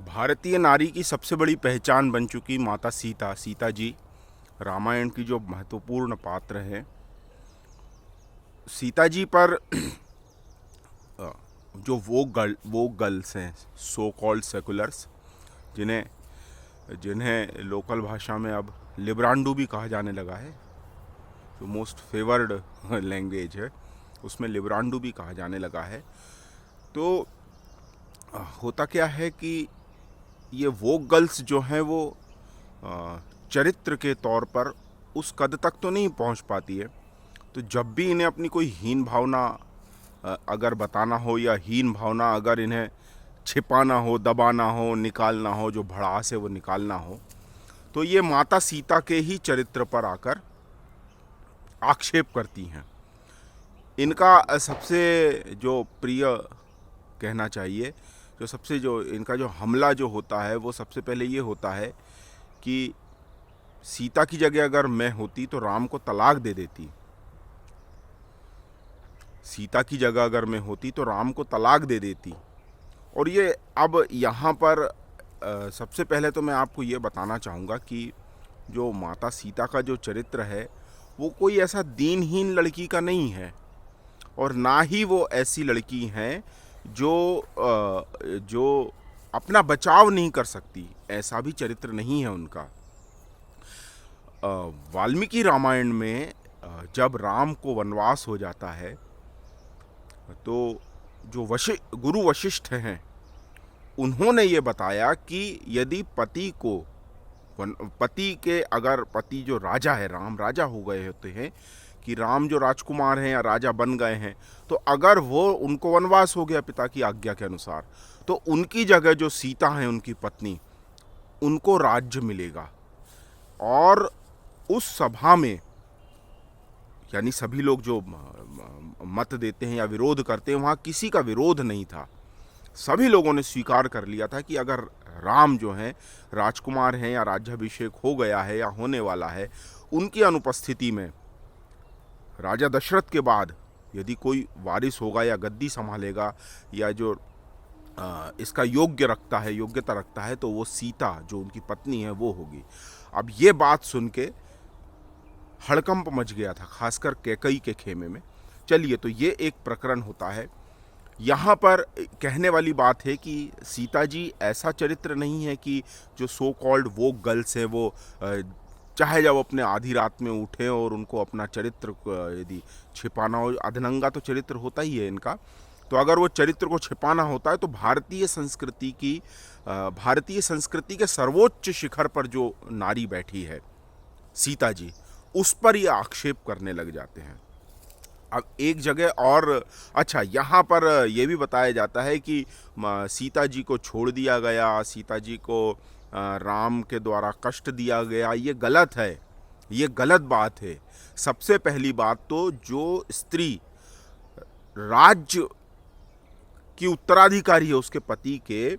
भारतीय नारी की सबसे बड़ी पहचान बन चुकी माता सीता, सीता जी रामायण की जो महत्वपूर्ण पात्र हैं। सीता जी पर जो वो गर्ल्स हैं, सो कॉल्ड सेकुलर्स, जिन्हें जिन्हें लोकल भाषा में अब लिब्रांडू भी कहा जाने लगा है, जो मोस्ट फेवर्ड लैंग्वेज है उसमें लिब्रांडू भी कहा जाने लगा है। तो होता क्या है कि ये वो गर्ल्स जो हैं वो चरित्र के तौर पर उस कद तक तो नहीं पहुंच पाती है। तो जब भी इन्हें अपनी कोई हीन भावना अगर बताना हो, या हीन भावना अगर इन्हें छिपाना हो, दबाना हो, निकालना हो, जो भड़ास है वो निकालना हो, तो ये माता सीता के ही चरित्र पर आकर आक्षेप करती हैं। इनका सबसे जो प्रिय कहना चाहिए, जो सबसे जो इनका जो हमला जो होता है वो सबसे पहले ये होता है कि सीता की जगह अगर मैं होती तो राम को तलाक दे देती। सीता की जगह अगर मैं होती तो राम को तलाक दे देती। और ये अब यहाँ पर सबसे पहले तो मैं आपको ये बताना चाहूँगा कि जो माता सीता का जो चरित्र है वो कोई ऐसा दीनहीन लड़की का नहीं है, और ना ही वो ऐसी लड़की हैं जो अपना बचाव नहीं कर सकती, ऐसा भी चरित्र नहीं है उनका। वाल्मीकि रामायण में जब राम को वनवास हो जाता है तो जो गुरु वशिष्ठ हैं उन्होंने ये बताया कि यदि अगर पति जो राजा है, राम राजा हो गए होते हैं, कि राम जो राजकुमार हैं या राजा बन गए हैं, तो अगर वो उनको वनवास हो गया पिता की आज्ञा के अनुसार, तो उनकी जगह जो सीता है उनकी पत्नी, उनको राज्य मिलेगा। और उस सभा में यानी सभी लोग जो मत देते हैं या विरोध करते हैं, वहाँ किसी का विरोध नहीं था। सभी लोगों ने स्वीकार कर लिया था कि अगर राम जो हैं राजकुमार हैं या राज्याभिषेक हो गया है या होने वाला है, उनकी अनुपस्थिति में राजा दशरथ के बाद यदि कोई वारिस होगा या गद्दी संभालेगा या जो इसका योग्यता रखता है, तो वो सीता जो उनकी पत्नी है वो होगी। अब ये बात सुन के हड़कंप मच गया था, खासकर कैकई के खेमे में। चलिए, तो ये एक प्रकरण होता है। यहाँ पर कहने वाली बात है कि सीता जी ऐसा चरित्र नहीं है कि जो सो कॉल्ड वो गर्ल्स हैं वो चाहे जब अपने आधी रात में उठें और उनको अपना चरित्र यदि छिपाना हो, अधनंगा तो चरित्र होता ही है इनका, तो अगर वो चरित्र को छिपाना होता है तो भारतीय संस्कृति के सर्वोच्च शिखर पर जो नारी बैठी है सीता जी, उस पर ये आक्षेप करने लग जाते हैं। अब एक जगह और अच्छा, यहाँ पर यह भी बताया जाता है कि सीता जी को छोड़ दिया गया, सीता जी को राम के द्वारा कष्ट दिया गया, ये गलत है, ये गलत बात है। सबसे पहली बात तो जो स्त्री राज्य की उत्तराधिकारी है, उसके पति के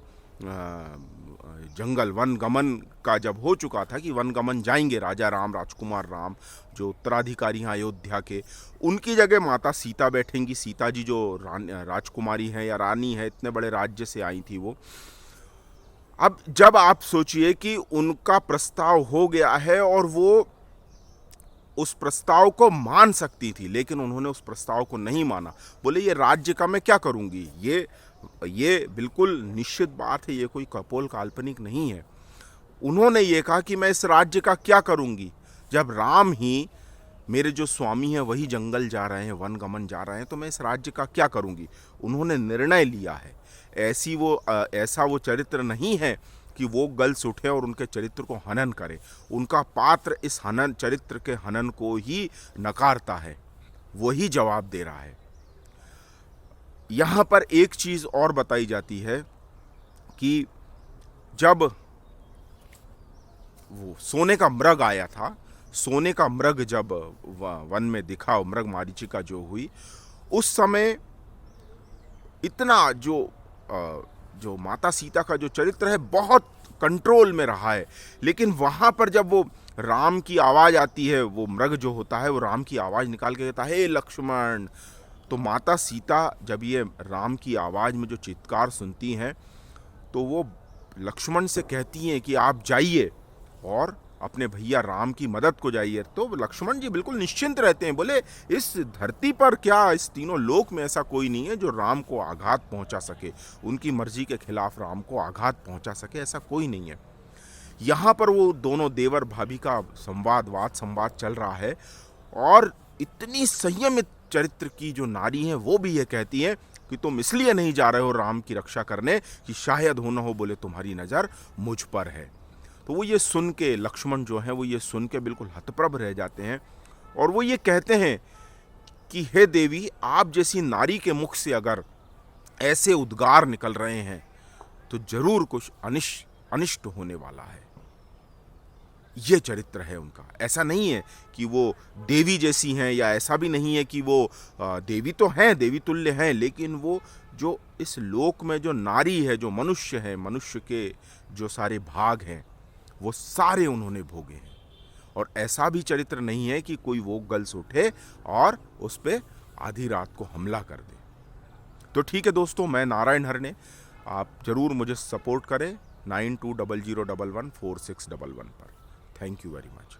जंगल वन गमन का जब हो चुका था कि वन गमन जाएंगे राजा राम, राजकुमार राम जो उत्तराधिकारी हैं अयोध्या के, उनकी जगह माता सीता बैठेंगी। सीता जी जो राजकुमारी हैं या रानी है, इतने बड़े राज्य से आई थी वो। अब जब आप सोचिए कि उनका प्रस्ताव हो गया है और वो उस प्रस्ताव को मान सकती थी, लेकिन उन्होंने उस प्रस्ताव को नहीं माना। बोले ये राज्य का मैं क्या करूंगी, ये बिल्कुल निश्चित बात है, ये कोई कपोल काल्पनिक नहीं है। उन्होंने ये कहा कि मैं इस राज्य का क्या करूंगी, जब राम ही मेरे जो स्वामी हैं वही जंगल जा रहे हैं, वन गमन जा रहे हैं, तो मैं इस राज्य का क्या करूंगी। उन्होंने निर्णय लिया है। ऐसा वो चरित्र नहीं है कि वो गर्ल्स उठे और उनके चरित्र को हनन करे। उनका पात्र इस चरित्र के हनन को ही नकारता है, वही जवाब दे रहा है। यहाँ पर एक चीज और बताई जाती है कि जब वो सोने का मृग आया था, सोने का मृग जब वन में दिखा, मृग मारीचिका जो हुई, उस समय इतना जो माता सीता का जो चरित्र है बहुत कंट्रोल में रहा है। लेकिन वहां पर जब वो राम की आवाज आती है, वो मृग जो होता है वो राम की आवाज निकाल के कहता है हे लक्ष्मण, तो माता सीता जब ये राम की आवाज में जो चित्कार सुनती हैं तो वो लक्ष्मण से कहती हैं कि आप जाइए और अपने भैया राम की मदद को जाइए, तो लक्ष्मण जी बिल्कुल निश्चिंत रहते हैं। बोले इस धरती पर क्या, इस तीनों लोक में ऐसा कोई नहीं है जो राम को आघात पहुंचा सके, उनकी मर्जी के खिलाफ राम को आघात पहुंचा सके, ऐसा कोई नहीं है। यहाँ पर वो दोनों देवर भाभी का संवाद चल रहा है, और इतनी संयमित चरित्र की जो नारी है वो भी ये कहती है कि तुम इसलिए नहीं जा रहे हो राम की रक्षा करने कि शायद हो न हो बोले तुम्हारी नज़र मुझ पर है। तो वो ये सुन के, लक्ष्मण जो है वो ये सुन के बिल्कुल हतप्रभ रह जाते हैं, और वो ये कहते हैं कि हे देवी, आप जैसी नारी के मुख से अगर ऐसे उद्गार निकल रहे हैं तो जरूर कुछ अनिष्ट होने वाला है। ये चरित्र है उनका। ऐसा नहीं है कि वो देवी जैसी हैं, या ऐसा भी नहीं है कि वो देवी तो हैं, देवी तुल्य हैं, लेकिन वो जो इस लोक में जो नारी है, जो मनुष्य है, मनुष्य के जो सारे भाग हैं वो सारे उन्होंने भोगे हैं। और ऐसा भी चरित्र नहीं है कि कोई वो गर्ल्स उठे और उस पर आधी रात को हमला कर दे। तो ठीक है दोस्तों, मैं नारायण हरणे, आप ज़रूर मुझे सपोर्ट करें 9200114611 पर। Thank you very much.